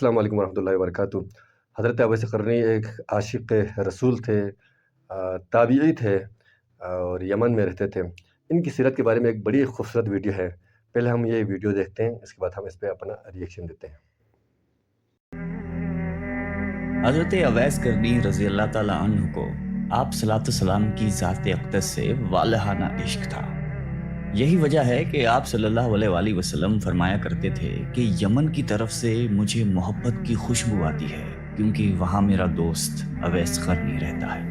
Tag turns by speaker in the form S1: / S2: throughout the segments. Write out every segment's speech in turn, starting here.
S1: السلام علیکم ورحمۃ اللہ وبرکاتہ۔ حضرت اویس قرنی ایک عاشق رسول تھے، تابعی تھے اور یمن میں رہتے تھے۔ ان کی سیرت کے بارے میں ایک بڑی خوبصورت ویڈیو ہے، پہلے ہم یہ ویڈیو دیکھتے ہیں، اس کے بعد ہم اس پہ اپنا ریئیکشن دیتے ہیں۔
S2: حضرت اویس قرنی رضی اللہ تعالیٰ عنہ کو آپ صلاۃ السلام کی ذات اقدس سے والہانہ عشق تھا۔ یہی وجہ ہے کہ آپ صلی اللہ علیہ وآلہ وسلم فرمایا کرتے تھے کہ یمن کی طرف سے مجھے محبت کی خوشبو آتی ہے، کیونکہ وہاں میرا دوست اویس قرنی رہتا ہے۔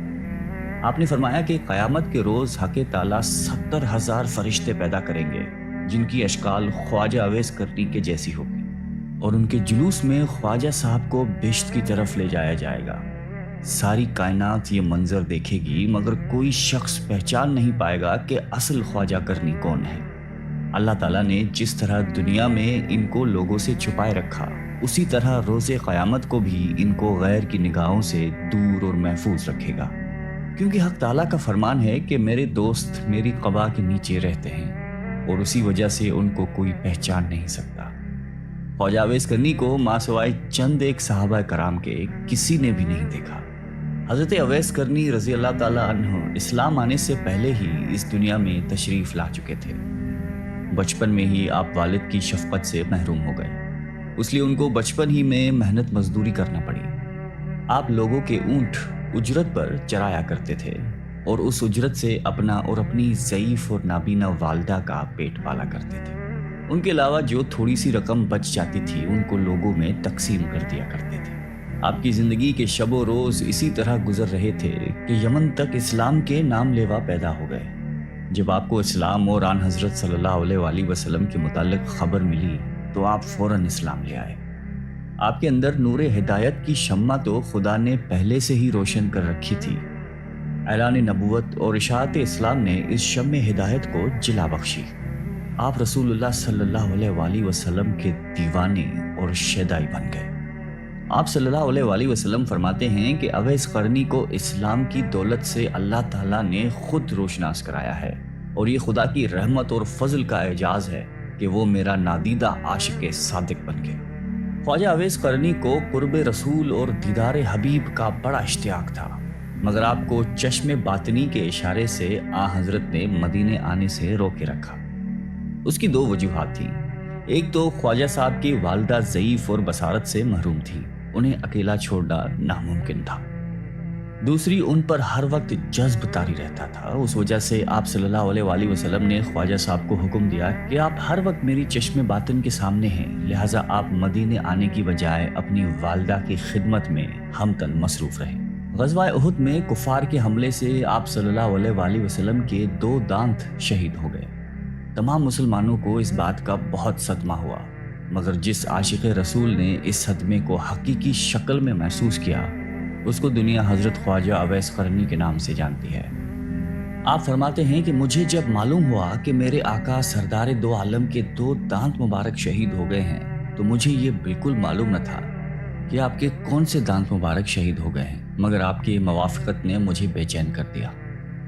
S2: آپ نے فرمایا کہ قیامت کے روز حق تعالیٰ 70,000 فرشتے پیدا کریں گے، جن کی اشکال خواجہ اویس قرنی کے جیسی ہوگی، اور ان کے جلوس میں خواجہ صاحب کو بہشت کی طرف لے جایا جائے گا۔ ساری کائنات یہ منظر دیکھے گی، مگر کوئی شخص پہچان نہیں پائے گا کہ اصل خواجہ قرنی کون ہے۔ اللہ تعالیٰ نے جس طرح دنیا میں ان کو لوگوں سے چھپائے رکھا، اسی طرح روز قیامت کو بھی ان کو غیر کی نگاہوں سے دور اور محفوظ رکھے گا، کیونکہ حق تعالیٰ کا فرمان ہے کہ میرے دوست میری قبا کے نیچے رہتے ہیں، اور اسی وجہ سے ان کو کوئی پہچان نہیں سکتا۔ خواجہ اویس قرنی کو ماں سوائے چند ایک صحابہ کرام کے کسی نے بھی نہیں دیکھا۔ حضرت اویس قرنی رضی اللہ تعالیٰ عنہ اسلام آنے سے پہلے ہی اس دنیا میں تشریف لا چکے تھے۔ بچپن میں ہی آپ والد کی شفقت سے محروم ہو گئے، اس لیے ان کو بچپن ہی میں محنت مزدوری کرنا پڑی۔ آپ لوگوں کے اونٹ اجرت پر چرایا کرتے تھے، اور اس اجرت سے اپنا اور اپنی ضعیف اور نابینا والدہ کا پیٹ پالا کرتے تھے۔ ان کے علاوہ جو تھوڑی سی رقم بچ جاتی تھی، ان کو لوگوں میں تقسیم کر دیا کرتے تھے۔ آپ کی زندگی کے شب و روز اسی طرح گزر رہے تھے کہ یمن تک اسلام کے نام لیوا پیدا ہو گئے۔ جب آپ کو اسلام اور آن حضرت صلی اللہ علیہ وآلہ وسلم کے متعلق خبر ملی تو آپ فوراً اسلام لے آئے۔ آپ کے اندر نور ہدایت کی شمع تو خدا نے پہلے سے ہی روشن کر رکھی تھی۔ اعلان نبوت اور اشاعت اسلام نے اس شمع ہدایت کو جلا بخشی۔ آپ رسول اللہ صلی اللہ علیہ وآلہ وسلم کے دیوانے اور شیدائی بن گئے۔ آپ صلی اللہ علیہ وآلہ وسلم فرماتے ہیں کہ اویس قرنی کو اسلام کی دولت سے اللہ تعالیٰ نے خود روشناس کرایا ہے، اور یہ خدا کی رحمت اور فضل کا اعجاز ہے کہ وہ میرا نادیدہ عاشق صادق بن گئے۔ خواجہ اویس قرنی کو قرب رسول اور دیدار حبیب کا بڑا اشتیاق تھا، مگر آپ کو چشم باطنی کے اشارے سے آن حضرت نے مدینے آنے سے روکے رکھا۔ اس کی دو وجوہات تھیں۔ ایک تو خواجہ صاحب کی والدہ ضعیف اور بصارت سے محروم تھی، انہیں اکیلا چھوڑنا ناممکن تھا۔ دوسری، ان پر ہر وقت جذب طاری رہتا تھا، اس وجہ سے آپ صلی اللہ علیہ وآلہ وسلم نے خواجہ صاحب کو حکم دیا کہ آپ ہر وقت میری چشم باطن کے سامنے ہیں، لہٰذا آپ مدینے آنے کی بجائے اپنی والدہ کی خدمت میں ہمتن مصروف رہیں۔ غزوہ احد میں کفار کے حملے سے آپ صلی اللہ علیہ وآلہ وسلم کے 2 دانت شہید ہو گئے۔ تمام مسلمانوں کو اس بات کا بہت صدمہ ہوا، مگر جس عاشق رسول نے اس صدمے کو حقیقی شکل میں محسوس کیا، اس کو دنیا حضرت خواجہ اویس قرنی کے نام سے جانتی ہے۔ آپ فرماتے ہیں کہ مجھے جب معلوم ہوا کہ میرے آقا سردار دو عالم کے 2 دانت مبارک شہید ہو گئے ہیں، تو مجھے یہ بالکل معلوم نہ تھا کہ آپ کے کون سے دانت مبارک شہید ہو گئے ہیں، مگر آپ کی موافقت نے مجھے بے چین کر دیا۔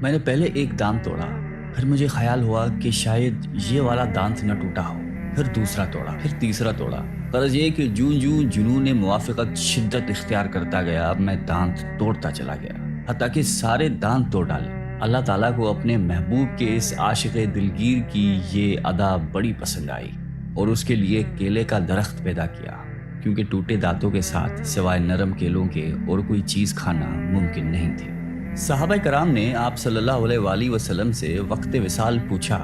S2: میں نے پہلے ایک دانت توڑا، پھر مجھے خیال ہوا کہ شاید یہ والا دانت نہ ٹوٹا ہو، پھر دوسرا توڑا، پھر تیسرا توڑا۔ غرض یہ کہ جوں جوں جنون موافقت شدت اختیار کرتا گیا، میں دانت توڑتا چلا گیا، حتیٰ کہ سارے دانت توڑ ڈالے۔ اللہ تعالیٰ کو اپنے محبوب کے اس عاشق دلگیر کی یہ ادا بڑی پسند آئی، اور اس کے لیے کیلے کا درخت پیدا کیا، کیونکہ ٹوٹے دانتوں کے ساتھ سوائے نرم کیلوں کے اور کوئی چیز کھانا ممکن نہیں تھی۔ صحابہ کرام نے آپ صلی اللہ علیہ وآلہ وسلم سے وقت وصال پوچھا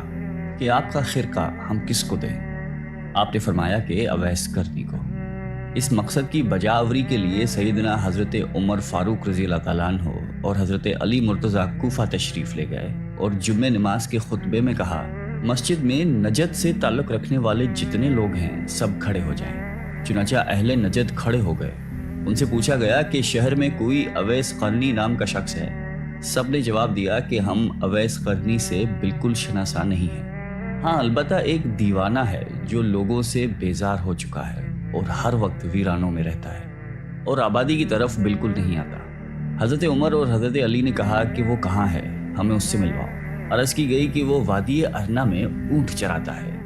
S2: کہ آپ کا خرقہ ہم کس کو دیں؟ آپ نے فرمایا کہ اویس قرنی کو۔ اس مقصد کی بجاوری کے لیے سیدنا حضرت عمر فاروق رضی اللہ تعالیٰ عنہ اور حضرت علی مرتضیٰ کوفہ تشریف لے گئے، اور جمعہ نماز کے خطبے میں کہا، مسجد میں نجد سے تعلق رکھنے والے جتنے لوگ ہیں سب کھڑے ہو جائیں۔ چنانچہ اہل نجد کھڑے ہو گئے۔ ان سے پوچھا گیا کہ شہر میں کوئی اویس قرنی نام کا شخص ہے؟ سب نے جواب دیا کہ ہم اویس قرنی سے بالکل شناسا نہیں ہیں۔ ہاں، البتہ ایک دیوانہ ہے جو لوگوں سے بیزار ہو چکا ہے اور ہر وقت ویرانوں میں رہتا ہے اور آبادی کی طرف بالکل نہیں آتا۔ حضرت عمر اور حضرت علی نے کہا کہ وہ کہاں ہے، ہمیں اس سے ملواؤ۔ عرض کی گئی کہ وہ وادی ارنا میں اونٹ چراتا ہے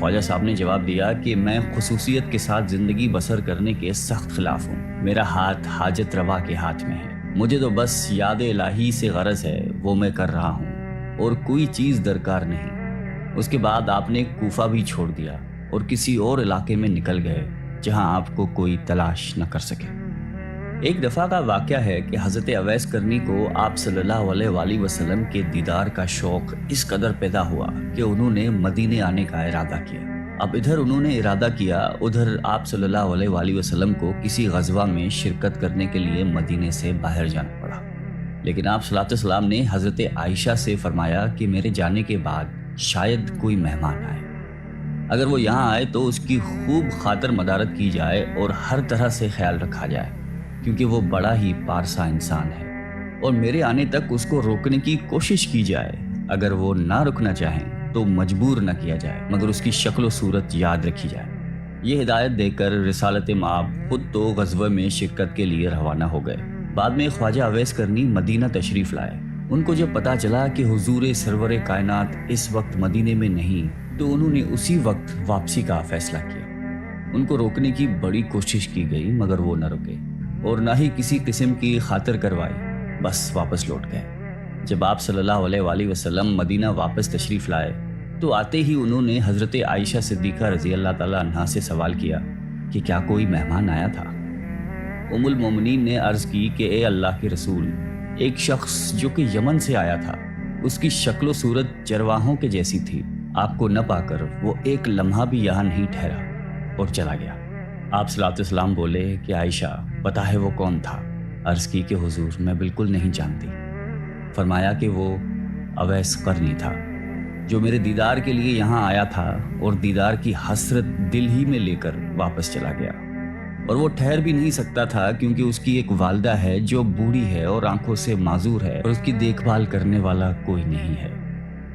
S2: خواجہ صاحب نے جواب دیا کہ میں خصوصیت کے ساتھ زندگی بسر کرنے کے سخت خلاف ہوں۔ میرا ہاتھ حاجت روا کے ہاتھ میں ہے، مجھے تو بس یاد الہی سے غرض ہے، وہ میں کر رہا ہوں اور کوئی چیز درکار نہیں۔ اس کے بعد آپ نے کوفہ بھی چھوڑ دیا اور کسی اور علاقے میں نکل گئے جہاں آپ کو کوئی تلاش نہ کر سکے۔ ایک دفعہ کا واقعہ ہے کہ حضرت اویس کرنی کو آپ صلی اللہ علیہ وآلہ وسلم کے دیدار کا شوق اس قدر پیدا ہوا کہ انہوں نے مدینے آنے کا ارادہ کیا۔ اب ادھر انہوں نے ارادہ کیا، ادھر آپ صلی اللہ علیہ وآلہ وسلم کو کسی غزوہ میں شرکت کرنے کے لیے مدینے سے باہر جانا پڑا۔ لیکن آپ صلی اللہ علیہ وسلم نے حضرت عائشہ سے فرمایا کہ میرے جانے کے بعد شاید کوئی مہمان آئے، اگر وہ یہاں آئے تو اس کی خوب خاطر مدارت کی جائے اور ہر طرح سے خیال رکھا جائے، کیونکہ وہ بڑا ہی پارسا انسان ہے، اور میرے آنے تک اس کو روکنے کی کوشش کی جائے۔ اگر وہ نہ رکنا چاہیں تو مجبور نہ کیا جائے، مگر اس کی شکل و صورت یاد رکھی جائے۔ یہ ہدایت دے کر رسالت مآب خود تو غزوہ میں شرکت کے لیے روانہ ہو گئے۔ بعد میں خواجہ اویس کرنی مدینہ تشریف لائے۔ ان کو جب پتا چلا کہ حضور سرور کائنات اس وقت مدینے میں نہیں تو انہوں نے اسی وقت واپسی کا فیصلہ کیا۔ ان کو روکنے کی بڑی کوشش کی گئی مگر وہ نہ رکے اور نہ ہی کسی قسم کی خاطر کروائی، بس واپس لوٹ گئے۔ جب آپ صلی اللہ علیہ وآلہ وسلم مدینہ واپس تشریف لائے تو آتے ہی انہوں نے حضرت عائشہ صدیقہ رضی اللہ تعالیٰ عنہا سے سوال کیا کہ کیا کوئی مہمان آیا تھا؟ ام المومنین نے عرض کی کہ اے اللہ کے رسول، ایک شخص جو کہ یمن سے آیا تھا، اس کی شکل و صورت چرواہوں کے جیسی تھی، آپ کو نہ پا کر وہ ایک لمحہ بھی یہاں نہیں ٹھہرا اور چلا گیا۔ آپ صلی اللہ علیہ وسلم بولے کہ عائشہ پتہ ہے وہ کون تھا؟ عرض کی کہ حضور میں بالکل نہیں جانتی۔ فرمایا کہ وہ اویس قرنی تھا جو میرے دیدار کے لیے یہاں آیا تھا اور دیدار کی حسرت دل ہی میں لے کر واپس چلا گیا، اور وہ ٹھہر بھی نہیں سکتا تھا کیونکہ اس کی ایک والدہ ہے جو بوڑھی ہے اور آنکھوں سے معذور ہے اور اس کی دیکھ بھال کرنے والا کوئی نہیں ہے،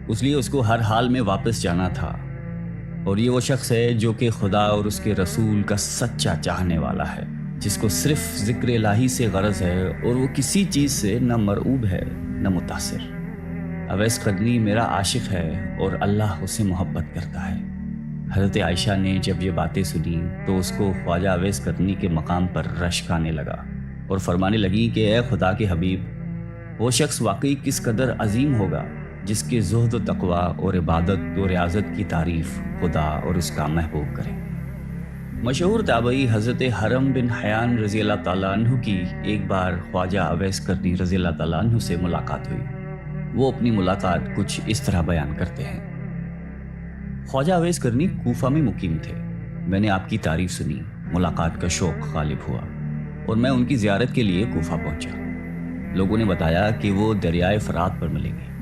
S2: اس لیے اس کو ہر حال میں واپس جانا تھا۔ اور یہ وہ شخص ہے جو کہ خدا اور اس کے رسول کا سچا چاہنے والا ہے، جس کو صرف ذکر الہی سے غرض ہے اور وہ کسی چیز سے نہ مرعوب ہے نہ متاثر۔ اویس قرنی میرا عاشق ہے اور اللہ اسے محبت کرتا ہے۔ حضرت عائشہ نے جب یہ باتیں سنی تو اس کو خواجہ اویس قرنی کے مقام پر رشک آنے لگا اور فرمانے لگی کہ اے خدا کے حبیب، وہ شخص واقعی کس قدر عظیم ہوگا جس کے زہد و تقویٰ اور عبادت و ریاضت کی تعریف خدا اور اس کا محبوب کرے۔ مشہور تابعی حضرت حرم بن حیان رضی اللہ تعالیٰ عنہ کی ایک بار خواجہ اویس قرنی رضی اللہ تعالیٰ عنہ سے ملاقات ہوئی۔ وہ اپنی ملاقات کچھ اس طرح بیان کرتے ہیں۔ خواجہ اویس کرنی کوفہ میں مقیم تھے۔ میں نے آپ کی تعریف سنی، ملاقات کا شوق غالب ہوا اور میں ان کی زیارت کے لیے کوفہ پہنچا۔ لوگوں نے بتایا کہ وہ دریائے فرات پر ملیں گے۔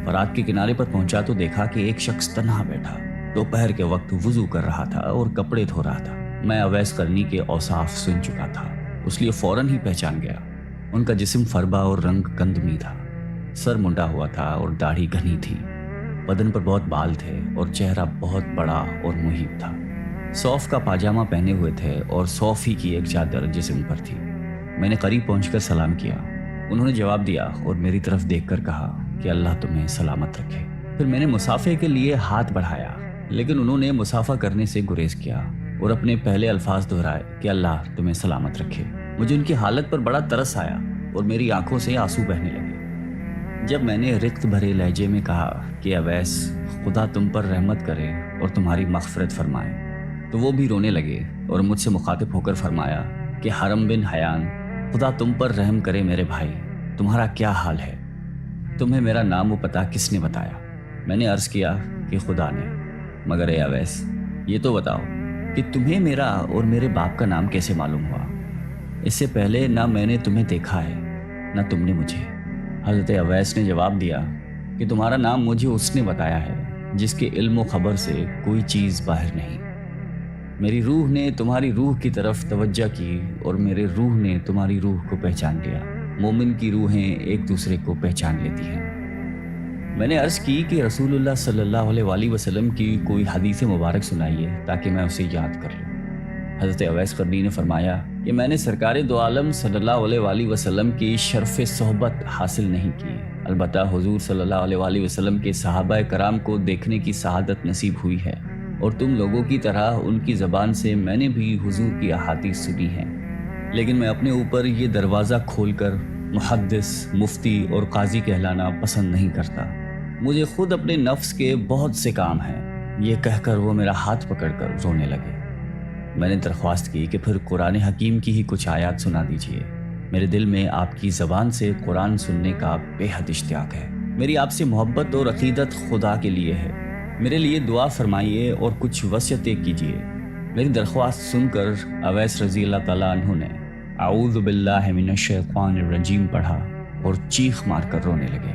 S2: فرات کے کنارے پر پہنچا تو دیکھا کہ ایک شخص تنہا بیٹھا دوپہر کے وقت وضو کر رہا تھا اور کپڑے دھو رہا تھا۔ میں اویس کرنی کے اوصاف سن چکا تھا، اس لیے فوراً ہی پہچان گیا۔ ان کا جسم فربا اور رنگ کندمی تھا، سر منڈا ہوا تھا اور داڑھی گھنی تھی، بدن پر بہت بال تھے اور چہرہ بہت بڑا اور محیب تھا۔ صوف کا پاجامہ پہنے ہوئے تھے اور صوف ہی کی ایک چادر جسم پر تھی۔ میں نے قریب پہنچ کر سلام کیا۔ انہوں نے جواب دیا اور میری طرف دیکھ کر کہا کہ اللہ تمہیں سلامت رکھے۔ پھر میں نے مصافحے کے لیے ہاتھ بڑھایا لیکن انہوں نے مصافحہ کرنے سے گریز کیا اور اپنے پہلے الفاظ دہرائے کہ اللہ تمہیں سلامت رکھے۔ مجھے ان کی حالت پر بڑا ترس آیا اور میری آنکھوں سے آنسو بہنے لگے۔ جب میں نے رقت بھرے لہجے میں کہا کہ اویس، خدا تم پر رحمت کرے اور تمہاری مغفرت فرمائے، تو وہ بھی رونے لگے اور مجھ سے مخاطب ہو کر فرمایا کہ حرم بن حیان، خدا تم پر رحم کرے میرے بھائی، تمہارا کیا حال ہے؟ تمہیں میرا نام و پتہ کس نے بتایا؟ میں نے عرض کیا کہ خدا نے۔ مگر اے اویس، یہ تو بتاؤ کہ تمہیں میرا اور میرے باپ کا نام کیسے معلوم ہوا؟ اس سے پہلے نہ میں نے تمہیں دیکھا ہے نہ تم نے مجھے۔ حضرت اویس نے جواب دیا کہ تمہارا نام مجھے اس نے بتایا ہے جس کے علم و خبر سے کوئی چیز باہر نہیں۔ میری روح نے تمہاری روح کی طرف توجہ کی اور میرے روح نے تمہاری روح کو پہچان لیا۔ مومن کی روحیں ایک دوسرے کو پہچان لیتی ہیں۔ میں نے عرض کی کہ رسول اللہ صلی اللہ علیہ وآلہ وسلم کی کوئی حدیث مبارک سنائیے تاکہ میں اسے یاد کر لوں۔ حضرت اویس قرنی نے فرمایا کہ میں نے سرکار دو عالم صلی اللہ علیہ وآلہ وسلم کی شرف صحبت حاصل نہیں کی، البتہ حضور صلی اللہ علیہ وآلہ وسلم کے صحابہ کرام کو دیکھنے کی سعادت نصیب ہوئی ہے۔ اور تم لوگوں کی طرح ان کی زبان سے میں نے بھی حضور کی احادیث سنی ہیں، لیکن میں اپنے اوپر یہ دروازہ کھول کر محدث، مفتی اور قاضی کہلانا پسند نہیں کرتا۔ مجھے خود اپنے نفس کے بہت سے کام ہیں۔ یہ کہہ کر وہ میرا ہاتھ پکڑ کر رونے لگے۔ میں نے درخواست کی کہ پھر قرآن حکیم کی ہی کچھ آیات سنا دیجیے۔ میرے دل میں آپ کی زبان سے قرآن سننے کا بے حد اشتیاق ہے۔ میری آپ سے محبت اور عقیدت خدا کے لیے ہے۔ میرے لیے دعا فرمائیے اور کچھ وصیتیں کیجیے۔ میری درخواست سن کر اویس رضی اللہ تعالیٰ عنہ نے اعوذ باللہ من الشیطان الرجیم پڑھا اور چیخ مار کر رونے لگے۔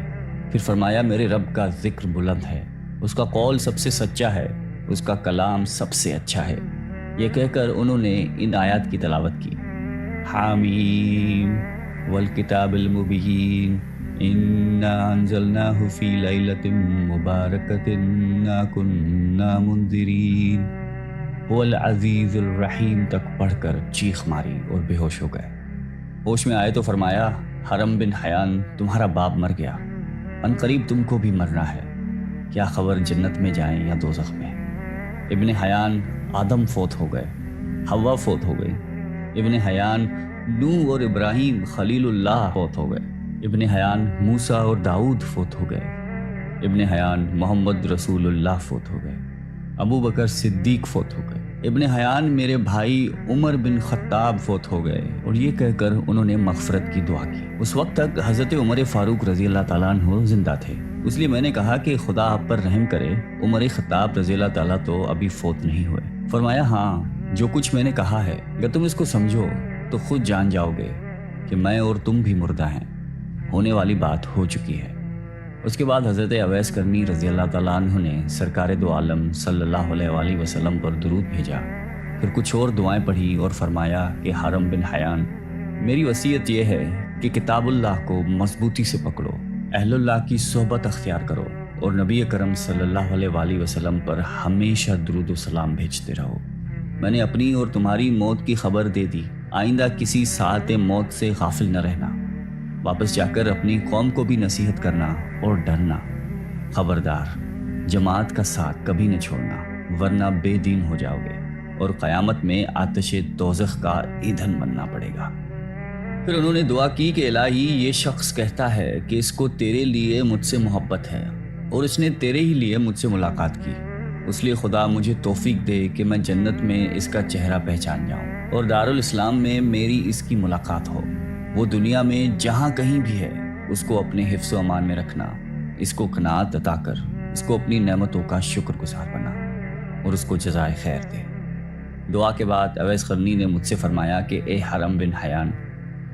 S2: پھر فرمایا میرے رب کا ذکر بلند ہے، اس کا قول سب سے سچا ہے، اس کا کلام سب سے اچھا ہے۔ یہ کہہ کر انہوں نے ان آیات کی تلاوت کی۔ حامیم والکتاب المبین انا انزلناہ فی لیلۃ مبارکۃ انا کنا منذرین هو العزیز الرحیم تک پڑھ کر چیخ ماری اور بے ہوش ہو گئے۔ ہوش میں آئے تو فرمایا حرم بن حیان تمہارا باپ مر گیا، ان قریب تم کو بھی مرنا ہے، کیا خبر جنت میں جائیں یا دوزخ میں؟ ابن حیان آدم فوت ہو گئے، حوا فوت ہو گئی۔ ابن حیان نوح اور ابراہیم خلیل اللہ فوت ہو گئے۔ ابن حیان موسیٰ اور داؤد فوت ہو گئے۔ ابن حیان محمد رسول اللہ فوت ہو گئے۔ ابو بکر صدیق فوت ہو گئے۔ ابن حیان میرے بھائی عمر بن خطاب فوت ہو گئے۔ اور یہ کہہ کر انہوں نے مغفرت کی دعا کی۔ اس وقت تک حضرت عمر فاروق رضی اللہ تعالیٰ عنہ زندہ تھے، اس لیے میں نے کہا کہ خدا آپ پر رحم کرے، عمر خطاب رضی اللہ تعالیٰ تو ابھی فوت نہیں ہوئے۔ فرمایا ہاں، جو کچھ میں نے کہا ہے اگر تم اس کو سمجھو تو خود جان جاؤ گے کہ میں اور تم بھی مردہ ہیں، ہونے والی بات ہو چکی ہے۔ اس کے بعد حضرت اویس کرنی رضی اللہ تعالیٰ عنہ نے سرکار دو عالم صلی اللہ علیہ وآلہ وسلم پر درود بھیجا، پھر کچھ اور دعائیں پڑھی اور فرمایا کہ حرم بن حیان، میری وصیت یہ ہے کہ کتاب اللہ کو مضبوطی سے پکڑو، اہل اللہ کی صحبت اختیار کرو اور نبی کرم صلی اللہ علیہ وآلہ وسلم پر ہمیشہ درود و سلام بھیجتے رہو۔ میں نے اپنی اور تمہاری موت کی خبر دے دی، آئندہ کسی ساعت موت سے غافل نہ رہنا، واپس جا کر اپنی قوم کو بھی نصیحت کرنا اور ڈرنا۔ خبردار، جماعت کا ساتھ کبھی نہ چھوڑنا ورنہ بے دین ہو جاؤ گے اور قیامت میں آتش دوزخ کا ایندھن بننا پڑے گا۔ پھر انہوں نے دعا کی کہ الہی، یہ شخص کہتا ہے کہ اس کو تیرے لیے مجھ سے محبت ہے اور اس نے تیرے ہی لیے مجھ سے ملاقات کی، اس لیے خدا مجھے توفیق دے کہ میں جنت میں اس کا چہرہ پہچان جاؤں اور دارالاسلام میں میری اس کی ملاقات ہو۔ وہ دنیا میں جہاں کہیں بھی ہے اس کو اپنے حفظ و امان میں رکھنا، اس کو قناعت عطا کر اس کو اپنی نعمتوں کا شکر گزار بنا اور اس کو جزائے خیر دے۔ دعا کے بعد اویس قرنی نے مجھ سے فرمایا کہ اے حرم بن حیان،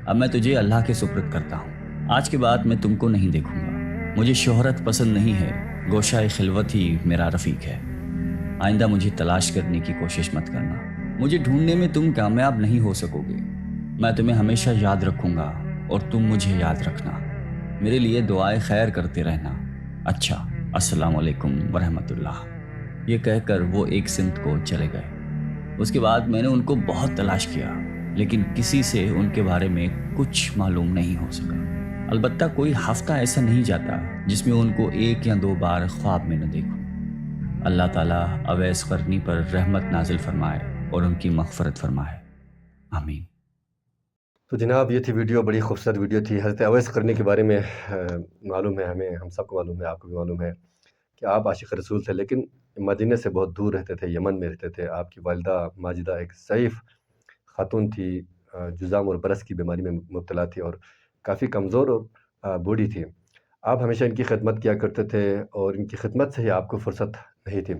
S2: اب میں تجھے اللہ کے سپرد کرتا ہوں، آج کے بعد میں تم کو نہیں دیکھوں گا، مجھے شہرت پسند نہیں ہے، گوشہ خلوت ہی میرا رفیق ہے، آئندہ مجھے تلاش کرنے کی کوشش مت کرنا، مجھے ڈھونڈنے میں تم کامیاب نہیں ہو سکو گے، میں تمہیں ہمیشہ یاد رکھوں گا اور تم مجھے یاد رکھنا، میرے لیے دعائے خیر کرتے رہنا۔ اچھا، السلام علیکم ورحمۃ اللہ۔ یہ کہہ کر وہ ایک سمت کو چلے گئے۔ اس کے بعد میں نے ان کو بہت تلاش کیا لیکن کسی سے ان کے بارے میں کچھ معلوم نہیں ہو سکا، البتہ کوئی ہفتہ ایسا نہیں جاتا جس میں ان کو ایک یا دو بار خواب میں نہ دیکھوں۔ اللہ تعالیٰ اویس قرنی پر رحمت نازل فرمائے اور ان کی مغفرت فرمائے، آمین۔
S1: تو جناب یہ تھی ویڈیو، بڑی خوبصورت ویڈیو تھی۔ حضرت اویس قرنی کے بارے میں معلوم ہے ہمیں، ہم سب کو معلوم ہے، آپ کو بھی معلوم ہے کہ آپ عاشق رسول تھے، لیکن مدینے سے بہت دور رہتے تھے، یمن میں رہتے تھے۔ آپ کی والدہ ماجدہ ایک ضعیف خاتون تھی، جذام اور برس کی بیماری میں مبتلا تھی اور کافی کمزور اور بوڑھی تھی۔ آپ ہمیشہ ان کی خدمت کیا کرتے تھے اور ان کی خدمت سے ہی آپ کو فرصت نہیں تھی۔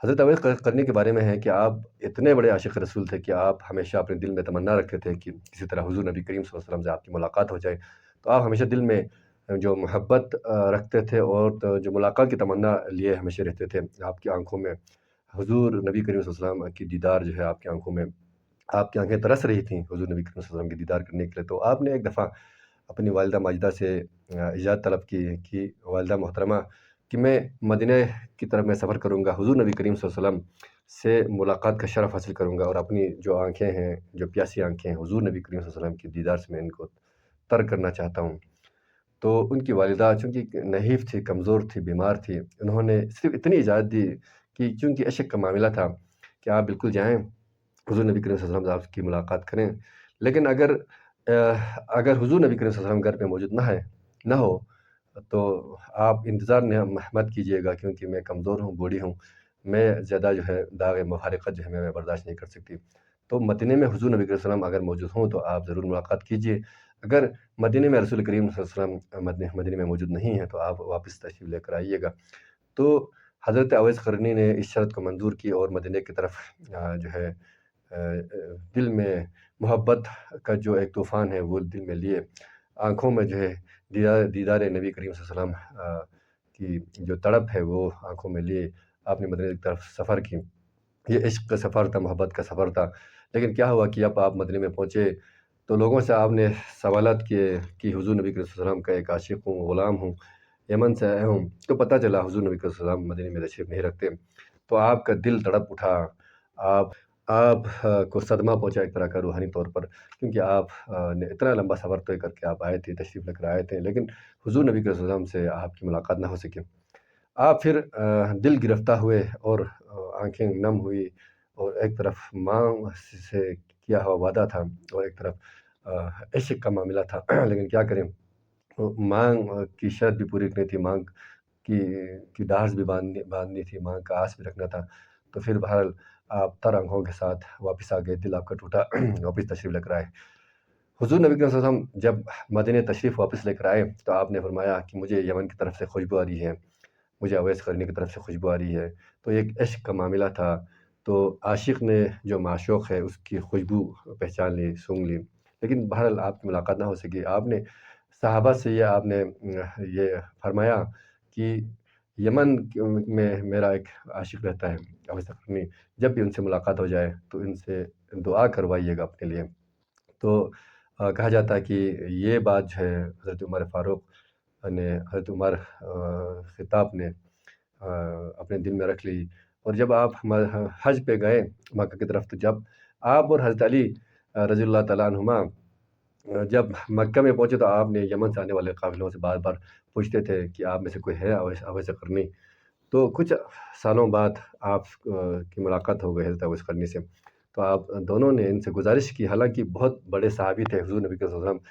S1: حضرت اویس قرنی کے بارے میں ہے کہ آپ اتنے بڑے عاشق رسول تھے کہ آپ ہمیشہ اپنے دل میں تمنا رکھتے تھے کہ کسی طرح حضور نبی کریم صلی اللہ علیہ وسلم سے آپ کی ملاقات ہو جائے، تو آپ ہمیشہ دل میں جو محبت رکھتے تھے اور جو ملاقات کی تمنا لیے ہمیشہ رہتے تھے۔ آپ کی آنکھوں میں حضور نبی کریم صلی اللہ علیہ وسلم کی دیدار جو ہے، آپ کی آنکھوں میں، آپ کی آنکھیں ترس رہی تھیں حضور نبی کریم صلی اللہ علیہ وسلم کی دیدار کرنے کے لیے۔ تو آپ نے ایک دفعہ اپنی والدہ ماجدہ سے اجازت طلب کی کہ والدہ محترمہ کہ میں مدینہ کی طرف میں سفر کروں گا، حضور نبی کریم صلی اللہ علیہ وسلم سے ملاقات کا شرف حاصل کروں گا اور اپنی جو آنکھیں ہیں، جو پیاسی آنکھیں ہیں، حضور نبی کریم صلی اللہ علیہ وسلم کی دیدار سے میں ان کو تر کرنا چاہتا ہوں۔ تو ان کی والدہ چونکہ نحیف تھی، کمزور تھی، بیمار تھی، انہوں نے صرف اتنی اجازت دی کہ چونکہ عشق کا معاملہ تھا کہ آپ بالکل جائیں حضور نبی کریم صلی اللہ علیہ وسلم آپ کی ملاقات کریں، لیکن اگر حضور نبی کریم صلی اللہ علیہ وسلم گھر پہ موجود نہ ہو تو آپ انتظار مت کیجیے گا، کیونکہ میں کمزور ہوں، بوڑھی ہوں، میں زیادہ جو ہے داغ مفارقت جو ہے میں برداشت نہیں کر سکتی۔ تو مدینے میں حضور نبی کریم صلی اللہ علیہ وسلم اگر موجود ہوں تو آپ ضرور ملاقات کیجیے۔ اگر مدینے میں رسول کریم صلی اللہ علیہ وسلم مدینے میں موجود نہیں ہیں تو آپ واپس تشریف لے کر آئیے گا۔ تو حضرت اویس قرنی نے اس شرط کو منظور کی اور مدینے کی طرف جو ہے دل میں محبت کا جو ایک طوفان ہے وہ دل میں لیے، آنکھوں میں جو ہے دیدار نبی کریم صلی اللہ علیہ وسلم کی جو تڑپ ہے وہ آنکھوں میں لیے آپ نے مدینے کی طرف سفر کی۔ یہ عشق کا سفر تھا، محبت کا سفر تھا، لیکن کیا ہوا کہ اب آپ مدینے میں پہنچے تو لوگوں سے آپ نے سوالات کیے کہ حضور نبی کریم صلی اللہ علیہ وسلم کا ایک عاشق ہوں، غلام ہوں، یمن سے آیا ہوں۔ تو پتہ چلا حضور نبی کریم صلی اللہ علیہ وسلم مدینے میں تشریف نہیں رکھتے۔ تو آپ کا دل تڑپ اٹھا، آپ کو صدمہ پہنچا ایک طرح کا روحانی طور پر، کیونکہ آپ نے اتنا لمبا سفر طے کر کے آپ آئے تھے، تشریف لے کر آئے تھے، لیکن حضور نبی کریم صلی اللہ علیہ وسلم سے آپ کی ملاقات نہ ہو سکی۔ آپ پھر دل گرفتہ ہوئے اور آنکھیں نم ہوئی، اور ایک طرف ماں سے کیا ہوا وعدہ تھا اور ایک طرف عشق کا معاملہ تھا، لیکن کیا کریں، مانگ کی شرط بھی پوری کرنی تھی، مانگ کی ڈاہرز بھی باندھنی تھی، مانگ کا آس بھی رکھنا تھا۔ تو پھر بہرحال آپ تر آنکھوں کے ساتھ واپس آ گئے، دل آپ کا ٹوٹا، واپس تشریف لے کر آئے۔ حضور نبی کریم صلی اللہ علیہ وسلم جب مدینے تشریف واپس لے کر آئے تو آپ نے فرمایا کہ مجھے یمن کی طرف سے خوشبو آ رہی ہے، مجھے اویس قرنی کی طرف سے خوشبو آ رہی ہے۔ تو ایک عشق کا معاملہ تھا، تو عاشق نے جو معشوق ہے اس کی خوشبو پہچان لی، سونگھ لی، لیکن بہرحال آپ کی ملاقات نہ ہو سکی۔ آپ نے صحابہ سے آپ نے یہ فرمایا کہ یمن میں میرا ایک عاشق رہتا ہے اویس قرنی، جب بھی ان سے ملاقات ہو جائے تو ان سے دعا کروائیے گا اپنے لیے۔ تو کہا جاتا ہے کہ یہ بات جو ہے حضرت عمر فاروق نے، حضرت عمر خطاب نے اپنے دل میں رکھ لی، اور جب آپ حج پہ گئے مکہ کی طرف، تو جب آپ اور حضرت علی رضی اللہ تعالیٰ عنہما جب مکہ میں پہنچے تو آپ نے یمن سے آنے والے قافلوں سے بار بار پوچھتے تھے کہ آپ میں سے کوئی ہے اویس قرنی۔ تو کچھ سالوں بعد آپ کی ملاقات ہو گئی حضرت اویس قرنی سے، تو آپ دونوں نے ان سے گزارش کی، حالانکہ بہت بڑے صحابی تھے، حضور نبی صلی اللہ علیہ وسلم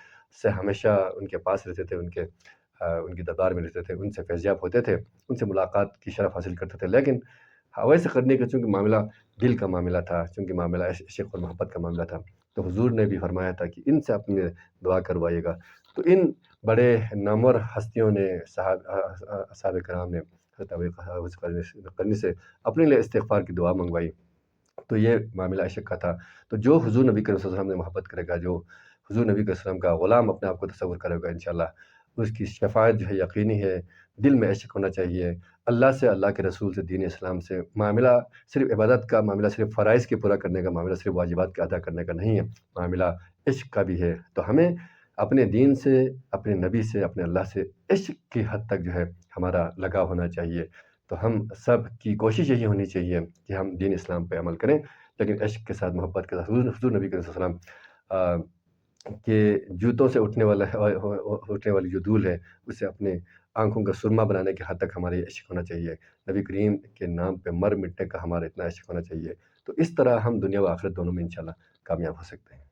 S1: سے ہمیشہ ان کے پاس رہتے تھے، ان کے دربار میں رہتے تھے، ان سے فیض یاب ہوتے تھے، ان سے ملاقات کی شرف حاصل کرتے تھے، لیکن اویس قرنی کا چونکہ معاملہ دل کا معاملہ تھا، چونکہ معاملہ عشق اور محبت کا معاملہ تھا، تو حضور نے بھی فرمایا تھا کہ ان سے اپنے دعا کروائیے گا۔ تو ان بڑے نامور ہستیوں نے، صحابہ کرام نے حضرت اویس قرنی سے اپنے لیے استغفار کی دعا منگوائی۔ تو یہ معاملہ عشق کا تھا۔ تو جو حضور نبی کریم صلی اللہ علیہ وسلم نے محبت کرے گا، جو حضور نبی کریم صلی اللہ علیہ وسلم کا غلام اپنے آپ کو تصور کرے گا، انشاءاللہ اس کی شفاعت جو ہے یقینی ہے۔ دل میں عشق ہونا چاہیے اللہ سے، اللہ کے رسول سے، دین اسلام سے۔ معاملہ صرف عبادت کا معاملہ، صرف فرائض کے پورا کرنے کا معاملہ، صرف واجبات کے ادا کرنے کا نہیں ہے، معاملہ عشق کا بھی ہے۔ تو ہمیں اپنے دین سے، اپنے نبی سے، اپنے اللہ سے عشق کی حد تک جو ہے ہمارا لگاؤ ہونا چاہیے۔ تو ہم سب کی کوشش یہی ہونی چاہیے کہ ہم دین اسلام پہ عمل کریں، لیکن عشق کے ساتھ، محبت کے ساتھ، حضور نبی کریم صلی اللہ علیہ وسلم کے جوتوں سے اٹھنے والی جو دھول ہے اسے اپنے آنکھوں کا سرما بنانے کی حد تک ہمارا یہ عشق ہونا چاہیے۔ نبی کریم کے نام پہ مر مٹنے کا ہمارا اتنا عشق ہونا چاہیے، تو اس طرح ہم دنیا و آخرت دونوں میں انشاءاللہ کامیاب ہو سکتے ہیں۔